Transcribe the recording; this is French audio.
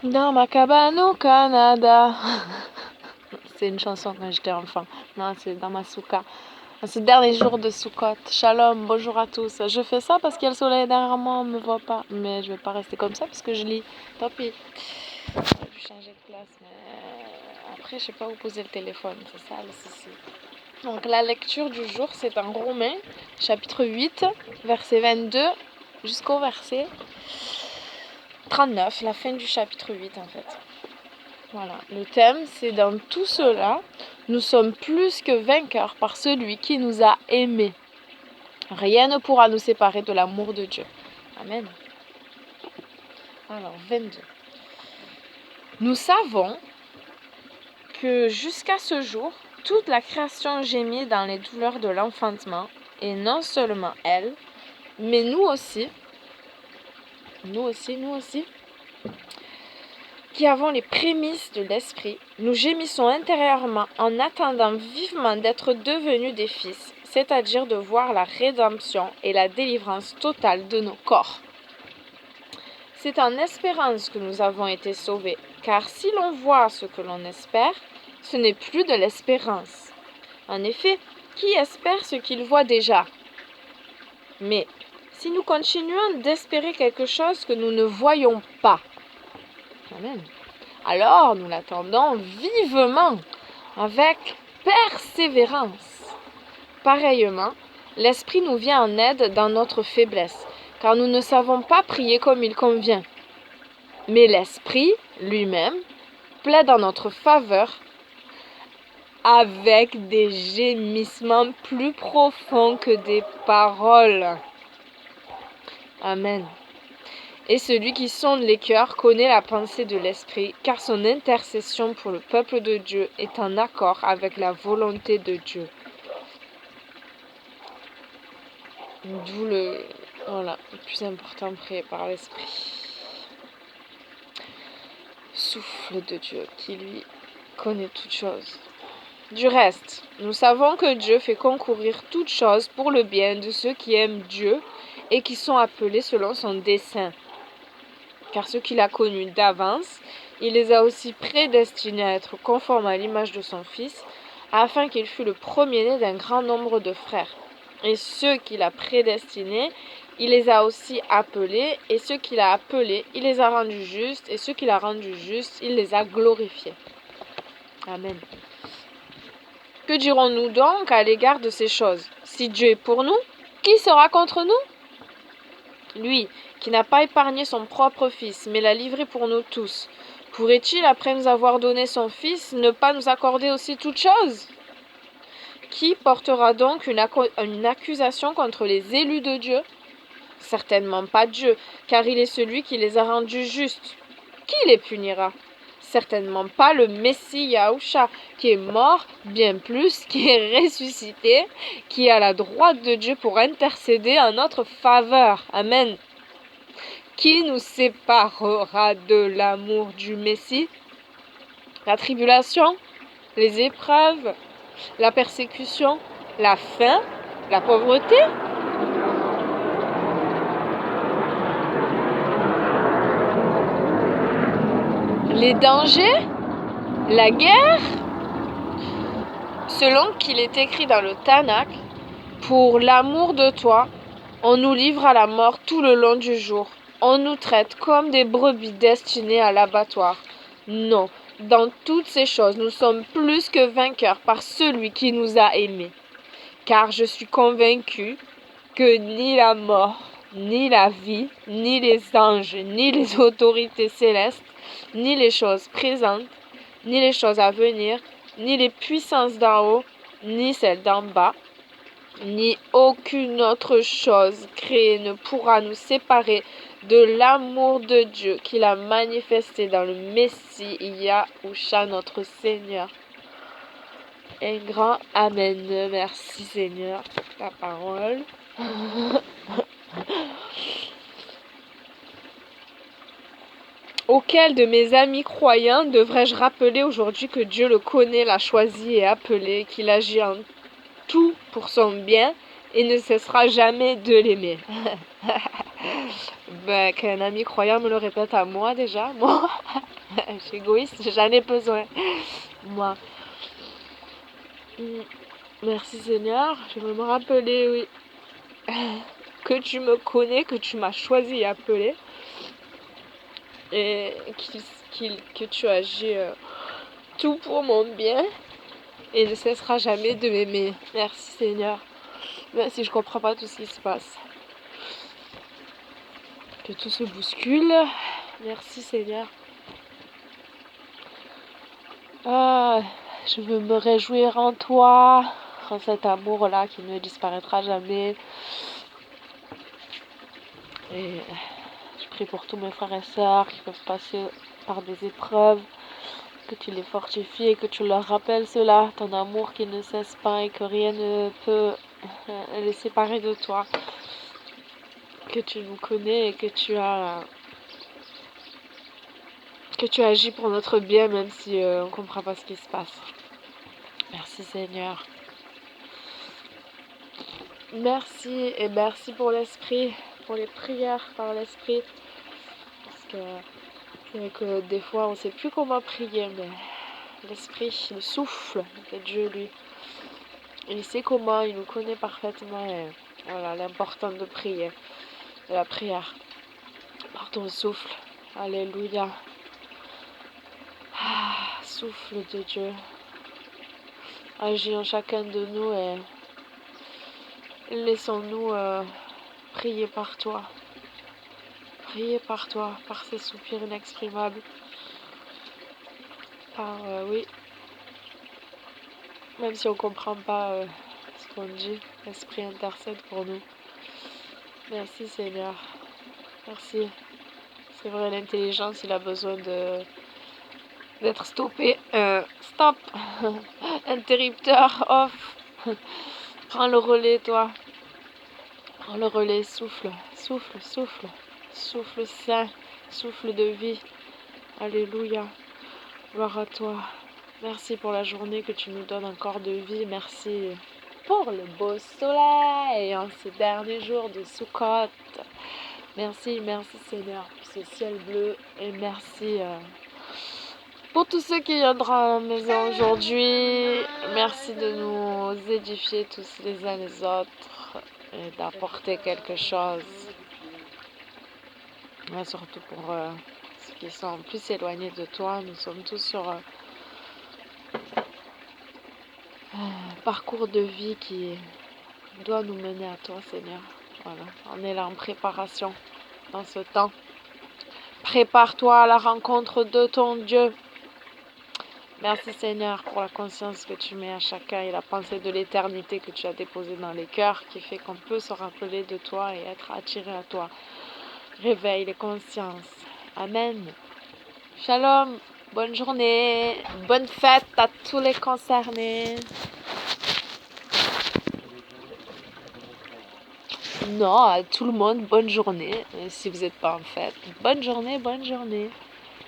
Dans ma cabane au Canada. C'est une chanson quand j'étais enfant. Non, c'est dans ma souka. En ce dernier jour de Sukkot. Shalom, bonjour à tous. Je fais ça parce qu'il y a le soleil derrière moi, on ne me voit pas. Mais je vais pas rester comme ça parce que je lis. Tant pis. J'ai dû changer de place, mais après, je sais pas où poser le téléphone. C'est ça le souci. Donc, la lecture du jour, c'est en Romains, chapitre 8, verset 22 jusqu'au verset 39, la fin du chapitre 8 en fait. Voilà, le thème c'est dans tout cela, nous sommes plus que vainqueurs par celui qui nous a aimés. Rien ne pourra nous séparer de l'amour de Dieu. Amen. Alors, 22. Nous savons que jusqu'à ce jour, toute la création gémit dans les douleurs de l'enfantement, et non seulement elle, mais nous aussi, qui avons les prémices de l'esprit, nous gémissons intérieurement en attendant vivement d'être devenus des fils, c'est-à-dire de voir la rédemption et la délivrance totale de nos corps. C'est en espérance que nous avons été sauvés, car si l'on voit ce que l'on espère, ce n'est plus de l'espérance. En effet, qui espère ce qu'il voit déjà? Mais si nous continuons d'espérer quelque chose que nous ne voyons pas, amen, alors nous l'attendons vivement, avec persévérance. Pareillement, l'Esprit nous vient en aide dans notre faiblesse, car nous ne savons pas prier comme il convient. Mais l'Esprit lui-même plaide en notre faveur avec des gémissements plus profonds que des paroles. Amen. Et celui qui sonde les cœurs connaît la pensée de l'Esprit, car son intercession pour le peuple de Dieu est en accord avec la volonté de Dieu. D'où le plus important, prier par l'Esprit. Souffle de Dieu qui lui connaît toutes choses. Du reste, nous savons que Dieu fait concourir toutes choses pour le bien de ceux qui aiment Dieu et qui sont appelés selon son dessein. Car ceux qu'il a connus d'avance, il les a aussi prédestinés à être conformes à l'image de son Fils, afin qu'il fût le premier-né d'un grand nombre de frères. Et ceux qu'il a prédestinés, il les a aussi appelés, et ceux qu'il a appelés, il les a rendus justes, et ceux qu'il a rendus justes, il les a glorifiés. Amen. Que dirons-nous donc à l'égard de ces choses? Si Dieu est pour nous, qui sera contre nous? Lui, qui n'a pas épargné son propre Fils, mais l'a livré pour nous tous, pourrait-il, après nous avoir donné son Fils, ne pas nous accorder aussi toutes choses? Qui portera donc une accusation contre les élus de Dieu? Certainement pas Dieu, car il est celui qui les a rendus justes. Qui les punira? Certainement pas le Messie Yahusha, qui est mort, bien plus, qui est ressuscité, qui est à la droite de Dieu pour intercéder en notre faveur. Amen. Qui nous séparera de l'amour du Messie? La tribulation, les épreuves, la persécution, la faim, la pauvreté? Les dangers? La guerre? Selon qu'il est écrit dans le Tanakh, pour l'amour de toi, on nous livre à la mort tout le long du jour. On nous traite comme des brebis destinées à l'abattoir. Non, dans toutes ces choses, nous sommes plus que vainqueurs par celui qui nous a aimés. Car je suis convaincu que ni la mort, ni la vie, ni les anges, ni les autorités célestes, ni les choses présentes, ni les choses à venir, ni les puissances d'en haut, ni celles d'en bas, ni aucune autre chose créée ne pourra nous séparer de l'amour de Dieu qu'il a manifesté dans le Messie Yahusha notre Seigneur. Un grand Amen. Merci Seigneur pour ta parole. Auquel de mes amis croyants devrais-je rappeler aujourd'hui que Dieu le connaît, l'a choisi et appelé, qu'il agit en tout pour son bien et ne cessera jamais de l'aimer. Ben, qu'un ami croyant me le répète à moi déjà. Moi, je suis égoïste, j'en ai besoin. Moi. Merci Seigneur, je veux me rappeler, oui, que tu me connais, que tu m'as choisi et appelé. Et que tu agis tout pour mon bien. Et ne cessera jamais de m'aimer. Merci Seigneur. Même si je ne comprends pas tout ce qui se passe. Que tout se bouscule. Merci Seigneur. Ah, je veux me réjouir en toi, en cet amour-là qui ne disparaîtra jamais. Et je prie pour tous mes frères et sœurs qui peuvent passer par des épreuves, que tu les fortifies et que tu leur rappelles cela, ton amour qui ne cesse pas et que rien ne peut les séparer de toi. Que tu nous connais et que tu agis pour notre bien même si on ne comprend pas ce qui se passe. Merci Seigneur. Merci et merci pour l'esprit, pour les prières par l'esprit. Parce que c'est vrai que des fois on ne sait plus comment prier, mais l'esprit, le souffle de Dieu, lui, il sait comment, il nous connaît parfaitement. Et voilà, l'important de prier, de la prière, par ton souffle. Alléluia. Souffle de Dieu. Agis en chacun de nous et laissons-nous prier par toi. Prier par toi, par ces soupirs inexprimables. Par, oui, même si on ne comprend pas ce qu'on dit, l'Esprit intercède pour nous. Merci Seigneur. Merci. C'est vrai, l'intelligence, il a besoin d'être stoppé. Stop. Interrupteur, off. Prends le relais, toi. Prends le relais, souffle, souffle, souffle. Souffle saint, souffle de vie. Alléluia. Gloire à toi. Merci pour la journée que tu nous donnes encore de vie. Merci pour le beau soleil en ces derniers jours de Sukkot. Merci, merci Seigneur pour ce ciel bleu. Et merci pour tous ceux qui viendront à la maison aujourd'hui. Merci de nous édifier tous les uns les autres et d'apporter quelque chose. Et surtout pour ceux qui sont plus éloignés de toi. Nous sommes tous sur un parcours de vie qui doit nous mener à toi, Seigneur. Voilà, on est là en préparation dans ce temps. Prépare-toi à la rencontre de ton Dieu. Merci Seigneur pour la conscience que tu mets à chacun et la pensée de l'éternité que tu as déposée dans les cœurs qui fait qu'on peut se rappeler de toi et être attiré à toi. Réveille les consciences. Amen. Shalom. Bonne journée. Bonne fête à tous les concernés. Non, à tout le monde, bonne journée. Si vous n'êtes pas en fête, bonne journée, bonne journée.